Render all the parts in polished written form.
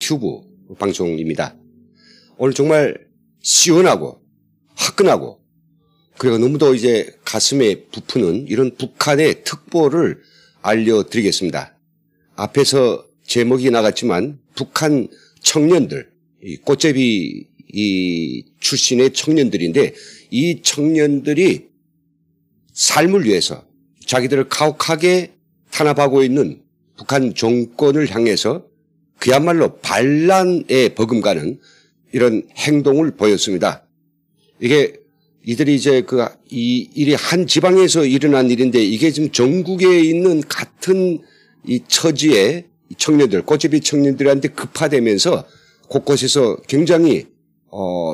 유튜브 방송입니다. 오늘 정말 시원하고 화끈하고 그리고 너무도 이제 가슴에 부푸는 이런 북한의 특보를 알려드리겠습니다. 앞에서 제목이 나갔지만 북한 청년들, 이 꽃제비 출신의 청년들인데 이 청년들이 삶을 위해서 자기들을 가혹하게 탄압하고 있는 북한 정권을 향해서 그야말로 반란에 버금가는 이런 행동을 보였습니다. 이게 이들이 이제 이 일이 한 지방에서 일어난 일인데 이게 지금 전국에 있는 같은 이 처지의 청년들, 꽃제비 청년들한테 급파되면서 곳곳에서 굉장히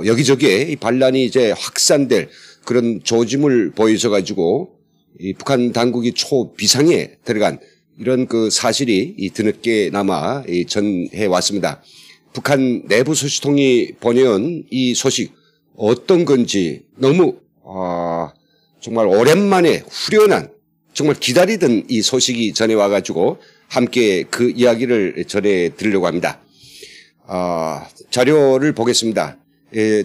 여기저기에 이 반란이 이제 확산될 그런 조짐을 보여서 가지고 이 북한 당국이 초비상에 들어간 이런 그 사실이 드늦게나마 전해 왔습니다. 북한 내부 소식통이 보내온 이 소식 어떤 건지 너무 정말 오랜만에 후련한 정말 기다리던 이 소식이 전해 와가지고 함께 그 이야기를 전해 드리려고 합니다. 자료를 보겠습니다.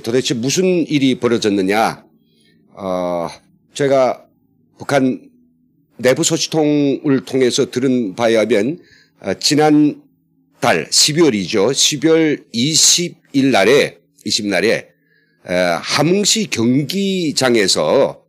도대체 무슨 일이 벌어졌느냐. 제가 북한 내부 소식통을 통해서 들은 바에 하면 지난 달 12월이죠. 12월 20일 날에 함흥시 경기장에서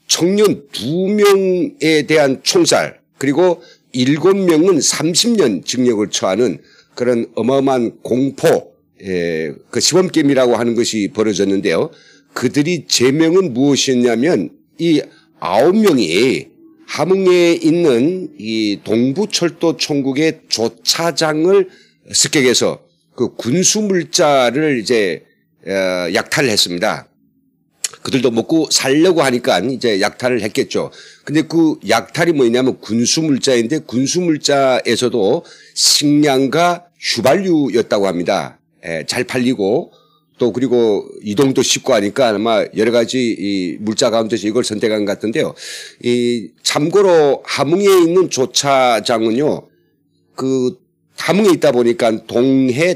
청년 2명에 대한 총살 그리고 7명은 30년 징역을 처하는 그런 어마어마한 공포 그 시범게임이라고 하는 것이 벌어졌는데요. 그들이 제명은 무엇이었냐면 이 9명이 함흥에 있는 이 동부철도 총국의 조차장을 습격해서 그 군수물자를 이제 약탈을 했습니다. 그들도 먹고 살려고 하니까 이제 약탈을 했겠죠. 근데 그 약탈이 뭐냐면 군수물자인데 군수물자에서도 식량과 휘발유였다고 합니다. 잘 팔리고 또 그리고 이동도 쉽고 하니까 아마 여러 가지 이 물자 가운데서 이걸 선택한 것 같은데요. 참고로 함흥에 있는 조차장은요, 그 함흥에 있다 보니까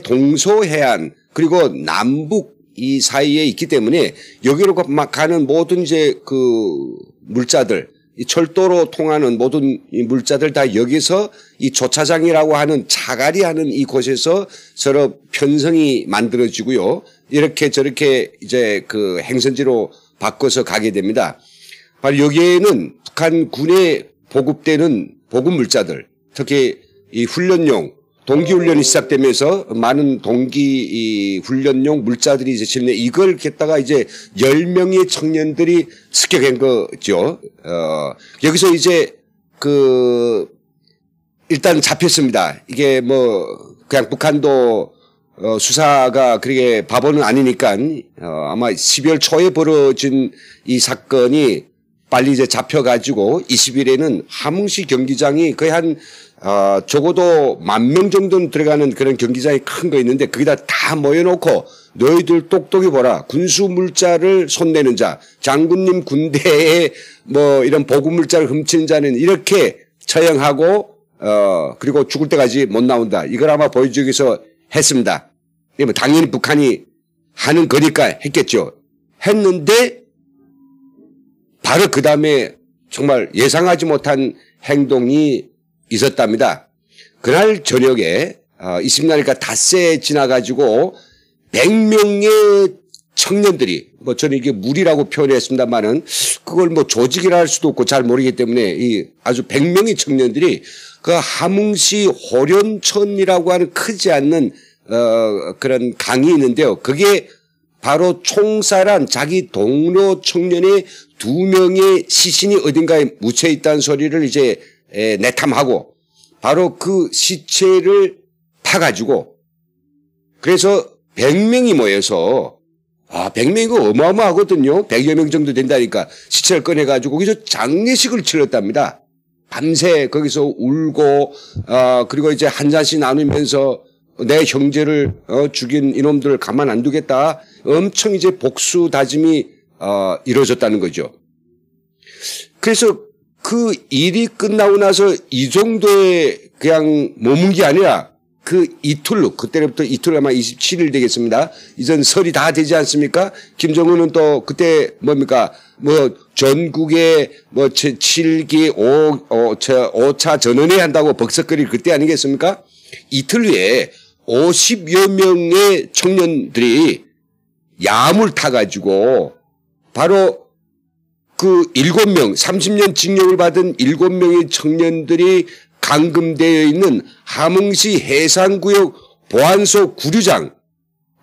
동서해안 그리고 남북 이 사이에 있기 때문에 여기로 막 가는 모든 이제 그 물자들, 이 철도로 통하는 모든 이 물자들 다 여기서 이 조차장이라고 하는 차갈이 하는 이곳에서 서로 편성이 만들어지고요. 이렇게 저렇게 이제 그 행선지로 바꿔서 가게 됩니다. 바로 여기에는 북한 군에 보급되는 보급 물자들, 특히 이 훈련용 동기훈련이 시작되면서 많은 훈련용 물자들이 이제 실내 이걸 갖다가 이제 10명의 청년들이 습격한 거죠. 여기서 이제 일단 잡혔습니다. 이게 뭐 그냥 북한도 수사가 그렇게 바보는 아니니까 아마 12월 초에 벌어진 이 사건이 빨리 이제 잡혀가지고 20일에는 함흥시 경기장이 거의 한 적어도 10,000명 정도는 들어가는 그런 경기장이 큰 거 있는데 거기다 다 모여놓고 너희들 똑똑히 보라. 군수물자를 손대는 자, 장군님 군대에 뭐 이런 보급물자를 훔치는 자는 이렇게 처형하고 그리고 죽을 때까지 못 나온다. 이걸 아마 보여주기 위해서 했습니다. 뭐 당연히 북한이 하는 거니까 했겠죠. 했는데 바로 그 다음에 정말 예상하지 못한 행동이 있었답니다. 그날 저녁에 20날이니까 닷새 지나가지고 100명의 청년들이 뭐 저는 이게 무리라고 표현했습니다만은 그걸 뭐 조직이라 할 수도 없고 잘 모르기 때문에 이 아주 100명의 청년들이 그 함흥시 호련천이라고 하는 크지 않는 그런 강이 있는데요. 그게 바로 총살한 자기 동료 청년의 2명의 시신이 어딘가에 묻혀 있다는 소리를 이제 내탐하고 바로 그 시체를 파가지고 그래서 100명이 모여서 100명이고 어마어마하거든요. 100여 명 정도 된다니까 시체를 꺼내가지고 거기서 장례식을 치렀답니다. 밤새 거기서 울고 그리고 이제 한 잔씩 나누면서 내 형제를 죽인 이놈들을 가만 안 두겠다. 엄청 이제 복수 다짐이 이루어졌다는 거죠. 그래서 그 일이 끝나고 나서 이 정도의 그냥 머문 게 아니라 그 이틀로, 그때부터 이틀 아마 27일 되겠습니다. 이전 설이 다 되지 않습니까? 김정은은 또 그때 뭡니까? 뭐 전국에 뭐 7기 5차 전원회 한다고 벅석거릴 그때 아니겠습니까? 이틀 후에 50여 명의 청년들이 야물 타가지고 바로 그 7명, 30년 징역을 받은 7명의 청년들이 감금되어 있는 함흥시 해상구역 보안소 구류장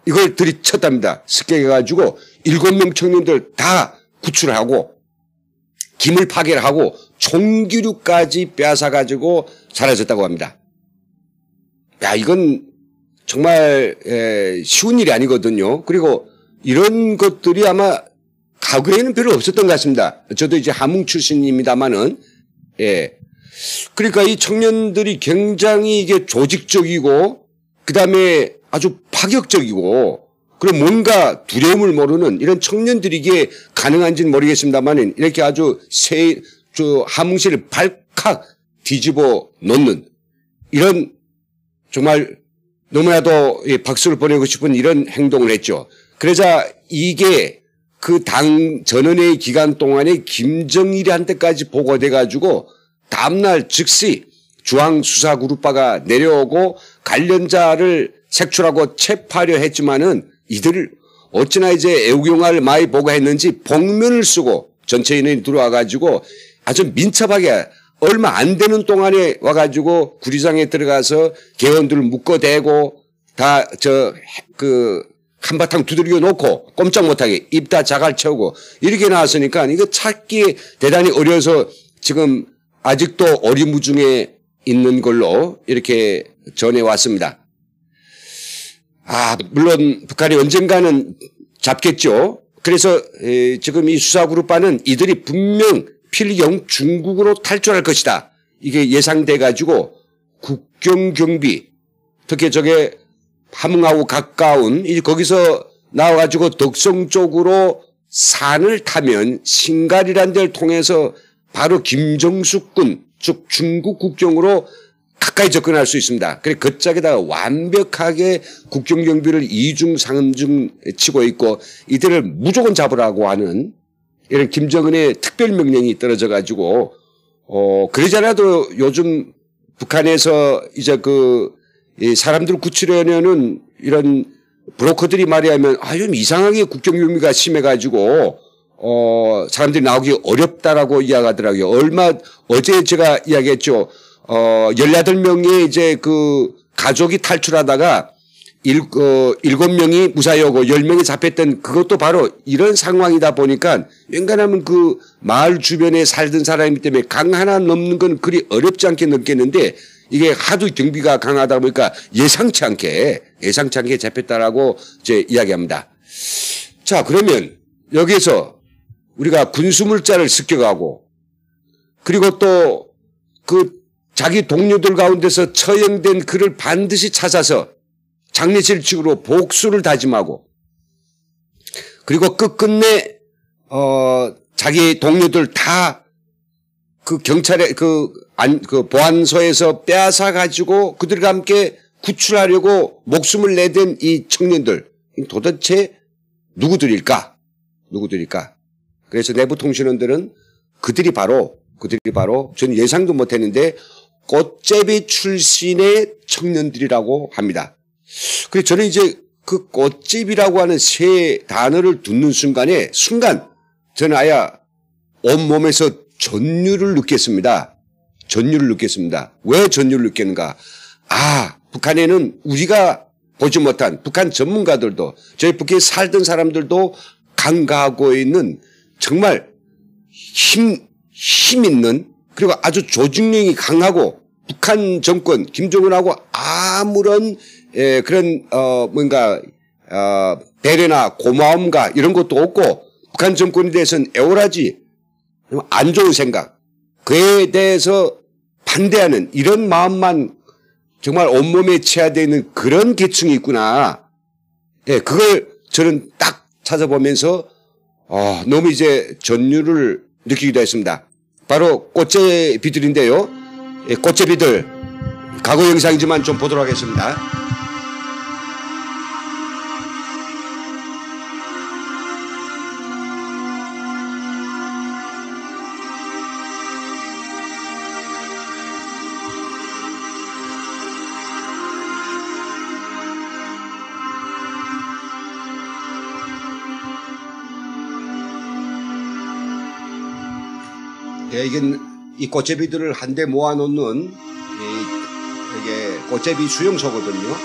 이걸 들이쳤답니다. 습격해가지고 7명 청년들 다 구출하고 기물 파괴를 하고 총기류까지 빼앗아가지고 사라졌다고 합니다. 야, 이건 정말 쉬운 일이 아니거든요. 그리고 이런 것들이 아마 과거에는 별로 없었던 것 같습니다. 저도 이제 함흥 출신입니다만은 그러니까 이 청년들이 굉장히 이게 조직적이고 그다음에 아주 파격적이고 그리고 뭔가 두려움을 모르는 이런 청년들이 이게 가능한지는 모르겠습니다만 이렇게 아주 함흥시를 발칵 뒤집어 놓는 이런 정말 너무나도 박수를 보내고 싶은 이런 행동을 했죠. 그러자 이게 그 당 전원회의 기간 동안에 김정일한테까지 보고돼 가지고 다음날 즉시 중앙수사그룹바가 내려오고 관련자를 색출하고 체포하려 했지만은 이들을 어찌나 이제 애국용화를 많이 보고했는지 복면을 쓰고 전체 인원이 들어와 가지고 아주 민첩하게 얼마 안 되는 동안에 와가지고 구리장에 들어가서 개원들을 묶어대고 다 한바탕 두드려 놓고 꼼짝 못하게 입 다 자갈 채우고 이렇게 나왔으니까 이거 찾기 대단히 어려워서 지금 아직도 오리무중에 있는 걸로 이렇게 전해왔습니다. 물론 북한이 언젠가는 잡겠죠. 그래서 지금 이 수사그룹바는 이들이 분명 필경 중국으로 탈출할 것이다. 이게 예상돼 가지고 국경경비 특히 저게 함흥하고 가까운 거기서 나와가지고 덕성 쪽으로 산을 타면 신갈이라는 데를 통해서 바로 김정숙군 즉 중국 국경으로 가까이 접근할 수 있습니다. 그래 그 짝에다가 완벽하게 국경경비를 2중 3중 치고 있고 이들을 무조건 잡으라고 하는 이런 김정은의 특별명령이 떨어져 가지고 그러지 않아도 요즘 북한에서 이제 이 사람들을 구출하려는 이런 브로커들이 말이하면 좀 이상하게 국경경비가 심해가지고 사람들이 나오기 어렵다라고 이야기하더라고요. 어제 제가 이야기했죠. 18명의 이제 그 가족이 탈출하다가 7명이 무사히오고 10명이 잡혔던 그것도 바로 이런 상황이다 보니까 웬간하면 그 마을 주변에 살던 사람이기 때문에 강 하나 넘는 건 그리 어렵지 않게 넘겠는데 이게 하도 경비가 강하다 보니까 예상치 않게 잡혔다라고 이제 이야기합니다. 자, 그러면 여기서 우리가 군수물자를 습격하고 그리고 또 그 자기 동료들 가운데서 처형된 그를 반드시 찾아서 장례질식으로 복수를 다짐하고 그리고 끝끝내 자기 동료들 다 그 경찰의 그 보안소에서 빼앗아 가지고 그들과 함께 구출하려고 목숨을 내댄 이 청년들 도대체 누구들일까? 그래서 내부 통신원들은 그들이 바로 전 예상도 못했는데 꽃제비 출신의 청년들이라고 합니다. 그래서 저는 이제 그 꽃제비라고 하는 세 단어를 듣는 순간 저는 아예 온몸에서 전율을 느꼈습니다. 왜 전율을 느꼈는가? 북한에는 우리가 보지 못한 북한 전문가들도 저희 북에 살던 사람들도 간과하고 있는 정말 힘 있는 그리고 아주 조직력이 강하고 북한 정권 김정은하고 아무런 그런 배려나 고마움과 이런 것도 없고 북한 정권에 대해서는 애월하지 안 좋은 생각 그에 대해서 반대하는 이런 마음만 정말 온몸에 체화되어 있는 그런 계층이 있구나. 그걸 저는 딱 찾아보면서 너무 이제 전율을 느끼기도 했습니다. 바로 꽃제비들인데요. 꽃제비들 과거 영상이지만 좀 보도록 하겠습니다. 예, 이 꽃제비들을 한데 모아놓는 이게 꽃제비 수용소거든요.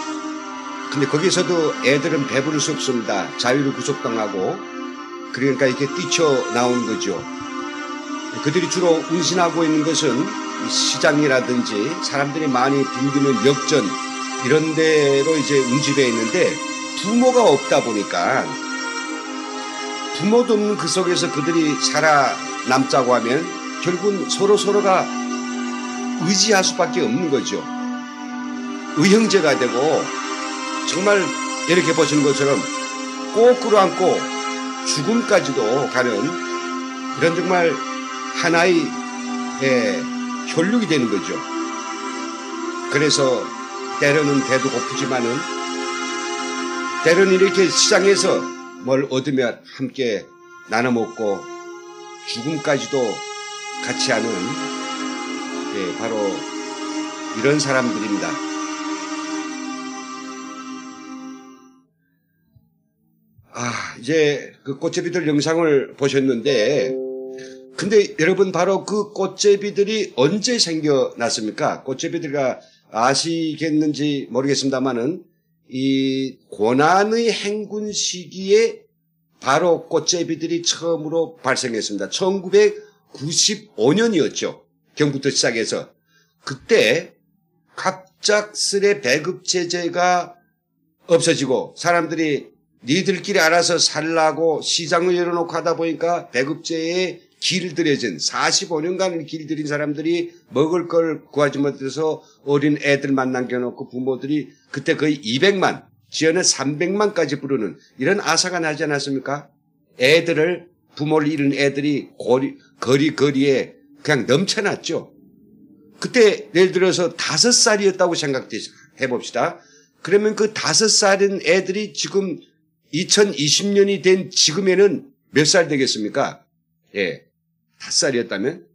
근데 거기서도 애들은 배부를 수 없습니다. 자유로 구속당하고 그러니까 이렇게 뛰쳐나온 거죠. 그들이 주로 운신하고 있는 것은 시장이라든지 사람들이 많이 붐비는 역전 이런 데로 이제 운집해 있는데 부모가 없다 보니까 부모도 없는 그 속에서 그들이 살아남자고 하면 결국은 서로가 의지할 수밖에 없는 거죠. 의형제가 되고 정말 이렇게 보시는 것처럼 꼭 끌어안고 죽음까지도 가는 이런 정말 하나의 혈육이 되는 거죠. 그래서 때로는 배도 고프지만은 때로는 이렇게 시장에서 뭘 얻으면 함께 나눠 먹고 죽음까지도 같이 하는 바로 이런 사람들입니다. 이제 그 꽃제비들 영상을 보셨는데 근데 여러분 바로 그 꽃제비들이 언제 생겨났습니까? 꽃제비들과 아시겠는지 모르겠습니다만은 이 고난의 행군 시기에 바로 꽃제비들이 처음으로 발생했습니다. 1995년이었죠. 경부터 시작해서. 그때 갑작스레 배급제재가 없어지고 사람들이 니들끼리 알아서 살라고 시장을 열어놓고 하다 보니까 배급제에 길들여진 45년간 길들인 사람들이 먹을 걸 구하지 못해서 어린 애들만 남겨놓고 부모들이 그때 거의 200만, 지어는 300만까지 부르는 이런 아사가 나지 않았습니까? 애들을 부모를 잃은 애들이 거리에 그냥 넘쳐났죠. 그때 예를 들어서 5살이었다고 생각해 봅시다. 그러면 그 5살인 애들이 지금 2020년이 된 지금에는 몇 살 되겠습니까? 5살이었다면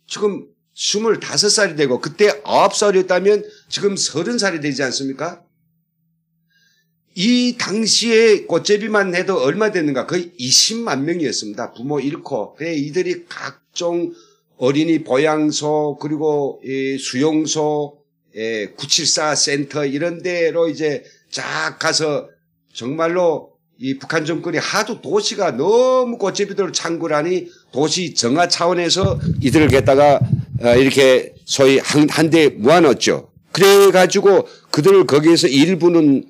지금 25살이 되고 그때 9살이었다면 지금 30살이 되지 않습니까? 이 당시에 꽃제비만 해도 얼마 됐는가? 거의 20만 명이었습니다. 부모 잃고. 그래 이들이 각종 어린이 보양소 그리고 수용소, 974 센터 이런 데로 이제 쫙 가서 정말로 이 북한 정권이 하도 도시가 너무 꽃제비들을 창굴하니 도시 정화 차원에서 이들을 갖다가 이렇게 소위 한데 모아놨죠. 그래가지고 그들을 거기에서 일부는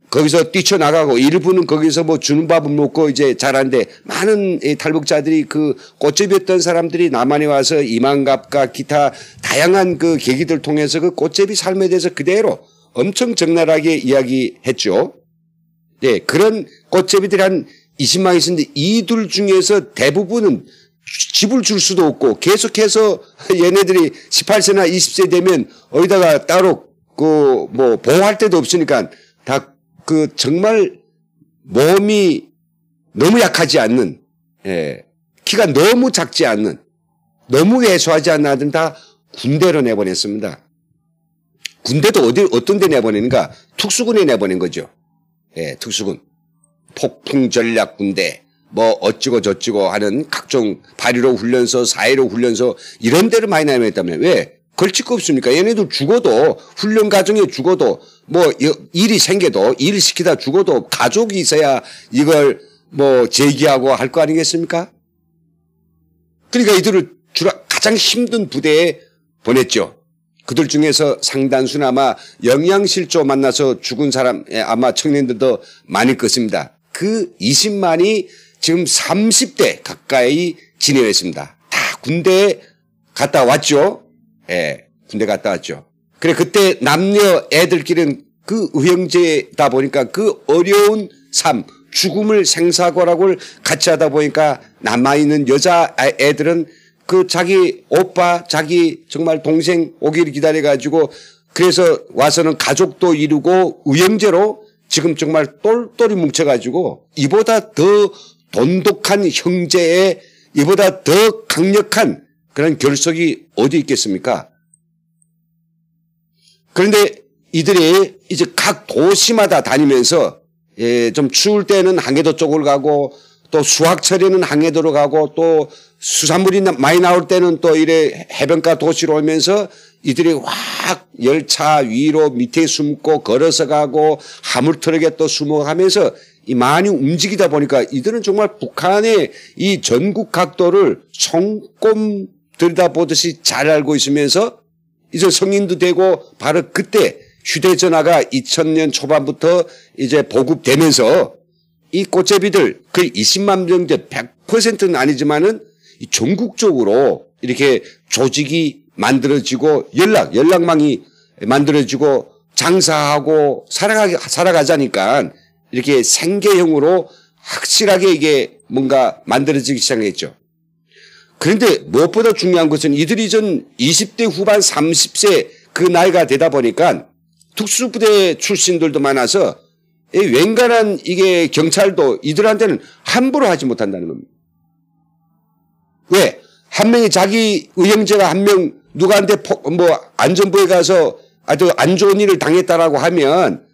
거기서 뛰쳐나가고 일부는 거기서 뭐 주는 밥을 먹고 이제 자라는데 많은 탈북자들이 그 꽃제비였던 사람들이 남한에 와서 이만갑과 기타 다양한 그 계기들 통해서 그 꽃제비 삶에 대해서 그대로 엄청 적나라하게 이야기했죠. 예, 그런 꽃제비들이 한 20만 있었는데 이들 중에서 대부분은 집을 줄 수도 없고 계속해서 얘네들이 18세나 20세 되면 어디다가 따로 그 뭐 보호할 데도 없으니까 다 그 정말 몸이 너무 약하지 않는, 키가 너무 작지 않는, 너무 왜소하지 않는 아들은 다 군대로 내보냈습니다. 군대도 어떤 데 내보내는가? 특수군에 내보낸 거죠. 특수군. 폭풍 전략 군대, 뭐 어찌고 저찌고 하는 각종 8.15 훈련소, 4.15 훈련소 이런 데를 많이 내보냈다면 왜? 걸칠 거 없습니까? 얘네들 죽어도 훈련 과정에 죽어도 뭐 일이 생겨도 일 시키다 죽어도 가족이 있어야 이걸 뭐 제기하고 할 거 아니겠습니까? 그러니까 이들을 가장 힘든 부대에 보냈죠. 그들 중에서 상당수는 아마 영양실조 만나서 죽은 사람 아마 청년들도 많을 것입니다. 그 20만이 지금 30대 가까이 진행했습니다. 다 군대에 갔다 왔죠. 군대 갔다 왔죠. 그래 그때 남녀 애들끼리는 그 의형제다 보니까 그 어려운 삶, 죽음을 생사고락을 같이 하다 보니까 남아있는 여자 애들은 그 자기 오빠, 자기 정말 동생 오기를 기다려가지고 그래서 와서는 가족도 이루고 의형제로 지금 정말 똘똘이 뭉쳐가지고 이보다 더 돈독한 형제의 이보다 더 강력한 그런 결속이 어디 있겠습니까? 그런데 이들이 이제 각 도시마다 다니면서 좀 추울 때는 항해도 쪽으로 가고 또 수확철에는 항해도로 가고 또 수산물이 많이 나올 때는 또 이래 해변가 도시로 오면서 이들이 확 열차 위로 밑에 숨고 걸어서 가고 화물트럭에 또 숨어가면서 많이 움직이다 보니까 이들은 정말 북한의 이 전국 각도를 손꼽 들여다보듯이 잘 알고 있으면서 이제 성인도 되고 바로 그때 휴대전화가 2000년 초반부터 이제 보급되면서 이 꽃제비들 그 20만 명 정도 100%는 아니지만은 전국적으로 이렇게 조직이 만들어지고 연락망이 만들어지고 장사하고 살아가자니까 이렇게 생계형으로 확실하게 이게 뭔가 만들어지기 시작했죠. 그런데 무엇보다 중요한 것은 이들이 전 20대 후반 30세 그 나이가 되다 보니까 특수부대 출신들도 많아서 웬간한 이게 경찰도 이들한테는 함부로 하지 못한다는 겁니다. 왜? 한 명이 자기 의형제가 한 명 누구한테 안전부에 가서 아주 안 좋은 일을 당했다라고 하면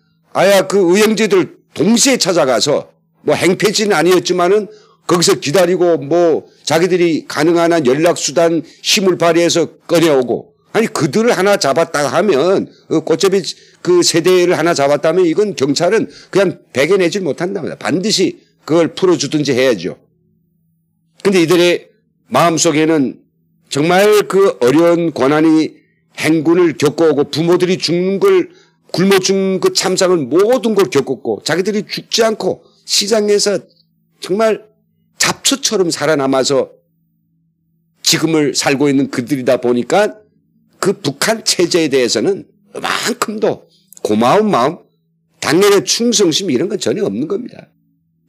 그 의형제들 동시에 찾아가서 행패지는 아니었지만은 거기서 기다리고 자기들이 가능한 한 연락수단 힘을 발휘해서 꺼내오고 아니 그들을 하나 잡았다 하면 꽃제비 그 세대를 하나 잡았다면 이건 경찰은 그냥 배겨내질 못한답니다. 반드시 그걸 풀어주든지 해야죠. 근데 이들의 마음속에는 정말 그 어려운 고난이 행군을 겪어오고 부모들이 죽는 걸 굶어 죽는 그 참상을 모든 걸 겪었고 자기들이 죽지 않고 시장에서 정말 잡초처럼 살아남아서 지금을 살고 있는 그들이다 보니까 그 북한 체제에 대해서는 이만큼도 고마운 마음, 당연히 충성심 이런 건 전혀 없는 겁니다.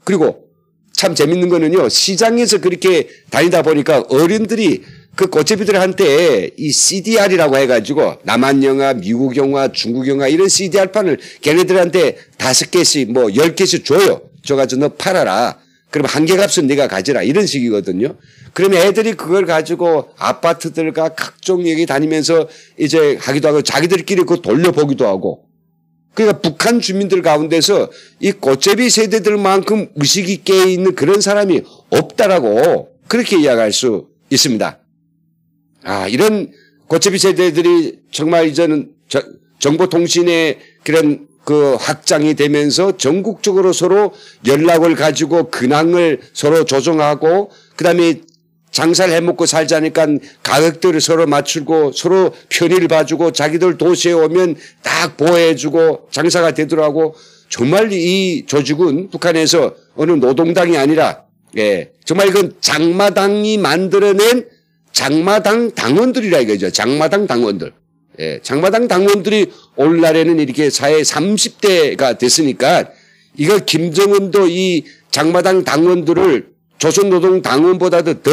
그리고 참 재밌는 거는요. 시장에서 그렇게 다니다 보니까 어른들이 그 꽃제비들한테 이 CDR이라고 해가지고 남한 영화, 미국 영화, 중국 영화 이런 CDR판을 걔네들한테 5개씩 10개씩 줘요. 줘가지고 너 팔아라. 그럼 한 개 값은 네가 가지라 이런 식이거든요. 그러면 애들이 그걸 가지고 아파트들과 각종 여기 다니면서 이제 하기도 하고 자기들끼리 그거 돌려보기도 하고 그러니까 북한 주민들 가운데서 이 꽃제비 세대들만큼 의식이 깨있는 그런 사람이 없다라고 그렇게 이야기할 수 있습니다. 이런 꽃제비 세대들이 정말 이제는 정보통신의 그런 그 확장이 되면서 전국적으로 서로 연락을 가지고 근황을 서로 조정하고 그다음에 장사를 해먹고 살자니까 가격들을 서로 맞추고 서로 편의를 봐주고 자기들 도시에 오면 딱 보호해주고 장사가 되더라고. 정말 이 조직은 북한에서 어느 노동당이 아니라 정말 이건 장마당이 만들어낸 장마당 당원들이라 이거죠. 장마당 당원들. 장마당 당원들이 오늘날에는 이렇게 사회 30대가 됐으니까 이거 김정은도 이 장마당 당원들을 조선노동당원보다도 더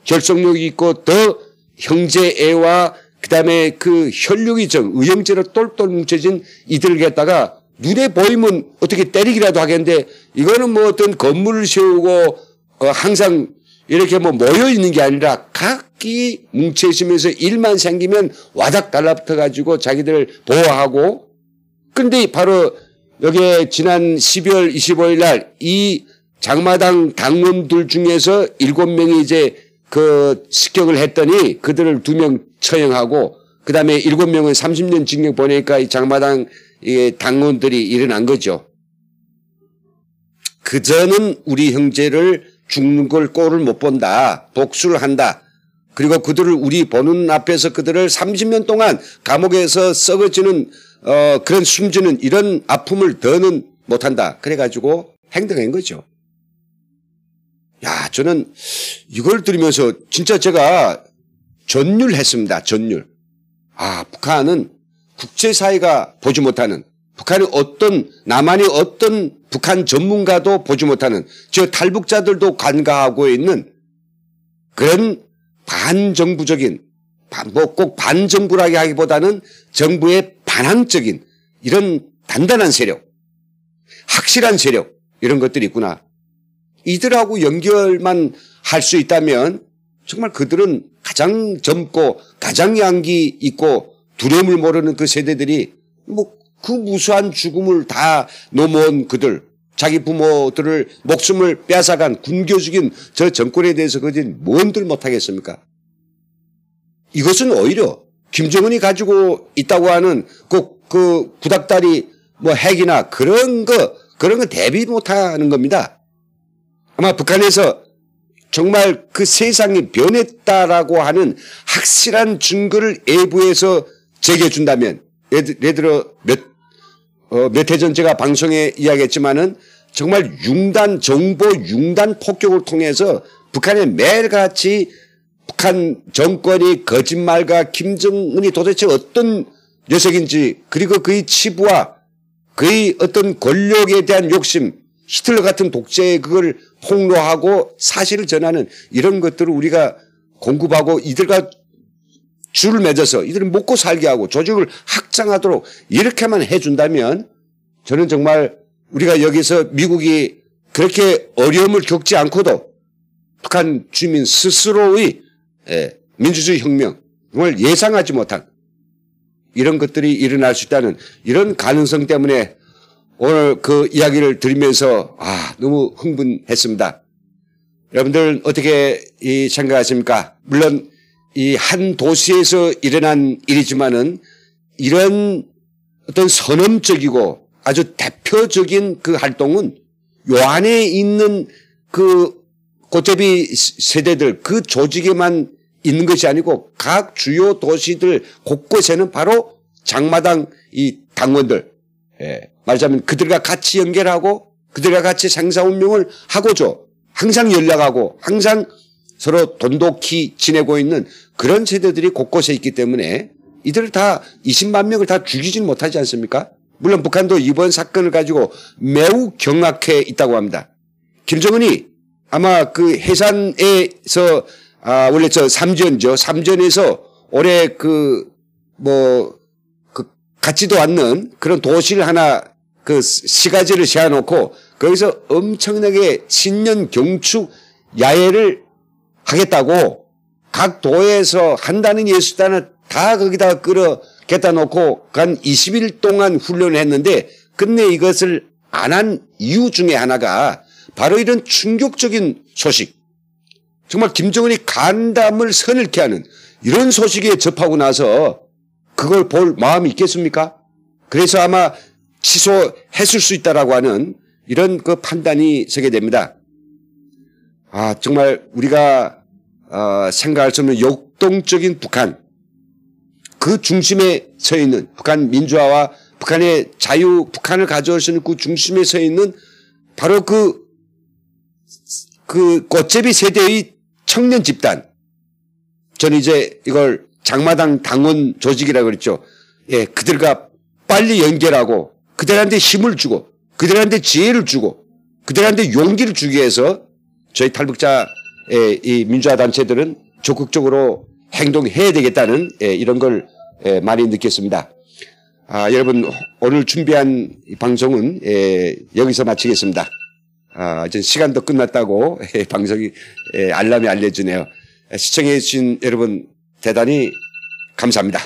결속력이 있고 더 형제애와 그다음에 그 혈육이 의형제로 똘똘 뭉쳐진 이들을 갖다가 눈에 보이면 어떻게 때리기라도 하겠는데 이거는 어떤 건물을 세우고 항상 이렇게 모여 있는 게 아니라 각기 뭉쳐있으면서 일만 생기면 와닥 달라붙어 가지고 자기들 보호하고 근데 바로 여기에 지난 12월 25일 날 이 장마당 당원들 중에서 7명이 이제 그 습격을 했더니 그들을 2명 처형하고 그 다음에 7명은 30년 징역 보내니까 이 장마당 당원들이 일어난 거죠. 그저는 우리 형제를 죽는 걸 꼴을 못 본다. 복수를 한다. 그리고 그들을 우리 보는 앞에서 그들을 30년 동안 감옥에서 썩어지는 그런 숨지는 이런 아픔을 더는 못한다. 그래가지고 행동한 거죠. 저는 이걸 들으면서 진짜 제가 전율했습니다. 전율. 북한은 국제사회가 보지 못하는 북한의 남한의 어떤 북한 전문가도 보지 못하는 탈북자들도 간과하고 있는 그런 반정부적인 꼭 반정부라기 하기보다는 정부의 반항적인 이런 단단한 세력, 확실한 세력 이런 것들이 있구나. 이들하고 연결만 할 수 있다면 정말 그들은 가장 젊고 가장 양기 있고 두려움을 모르는 그 세대들이 뭐 그 무수한 죽음을 다 넘어온 그들, 자기 부모들을 목숨을 빼앗아간 굶겨 죽인 저 정권에 대해서 그들 뭔들 못하겠습니까? 이것은 오히려 김정은이 가지고 있다고 하는 그 구닥다리 뭐 핵이나 그런 거 대비 못하는 겁니다. 아마 북한에서 정말 그 세상이 변했다라고 하는 확실한 증거를 외부에서 제기해준다면, 예를 들어 몇 해 전 제가 방송에 이야기했지만은 정말 정보 융단 폭격을 통해서 북한에 매일같이 북한 정권이 거짓말과 김정은이 도대체 어떤 녀석인지, 그리고 그의 치부와 그의 어떤 권력에 대한 욕심, 히틀러 같은 독재에 그걸 폭로하고 사실을 전하는 이런 것들을 우리가 공급하고 이들과 줄을 맺어서 이들을 먹고 살게 하고 조직을 확장하도록 이렇게만 해준다면 저는 정말 우리가 여기서 미국이 그렇게 어려움을 겪지 않고도 북한 주민 스스로의 민주주의 혁명, 정말 예상하지 못한 이런 것들이 일어날 수 있다는 이런 가능성 때문에 오늘 그 이야기를 들으면서 너무 흥분했습니다. 여러분들 어떻게 생각하십니까? 물론 이 한 도시에서 일어난 일이지만은 이런 어떤 선언적이고 아주 대표적인 그 활동은 요 안에 있는 그 꽃제비 세대들 그 조직에만 있는 것이 아니고 각 주요 도시들 곳곳에는 바로 장마당 이 당원들, 말하자면 그들과 같이 연결하고 그들과 같이 생사운명을 하고죠. 항상 연락하고 항상 서로 돈독히 지내고 있는 그런 세대들이 곳곳에 있기 때문에 이들을 다 20만 명을 다 죽이지는 못하지 않습니까? 물론 북한도 이번 사건을 가지고 매우 경악해 있다고 합니다. 김정은이 아마 그 해산에서 원래 저 삼전죠. 삼전에서 올해 같지도 않는 그런 도시를 하나 그 시가지를 세워놓고 거기서 엄청나게 신년 경축 야외를 하겠다고 각 도에서 한다는 예수단을 다 거기다가 끌어겠다 놓고 한 20일 동안 훈련을 했는데 끝내 이것을 안 한 이유 중에 하나가 바로 이런 충격적인 소식. 정말 김정은이 간담을 서늘케 하는 이런 소식에 접하고 그걸 볼 마음이 있겠습니까? 그래서 아마 취소했을 수 있다라고 하는 이런 그 판단이 서게 됩니다. 정말 우리가 생각할 수 없는 역동적인 북한, 그 중심에 서 있는 북한 민주화와 북한의 자유, 북한을 가져올 수 있는 그 중심에 서 있는 바로 그 꽃제비 세대의 청년 집단. 저는 이제 이걸 장마당 당원 조직이라고 그랬죠. 그들과 빨리 연결하고 그들한테 힘을 주고 그들한테 지혜를 주고 그들한테 용기를 주기 위해서 저희 탈북자의 이 민주화 단체들은 적극적으로 행동해야 되겠다는 이런 걸 많이 느꼈습니다. 여러분 오늘 준비한 이 방송은 여기서 마치겠습니다. 이제 시간도 끝났다고 방송이 알람이 알려주네요. 시청해 주신 여러분 대단히 감사합니다.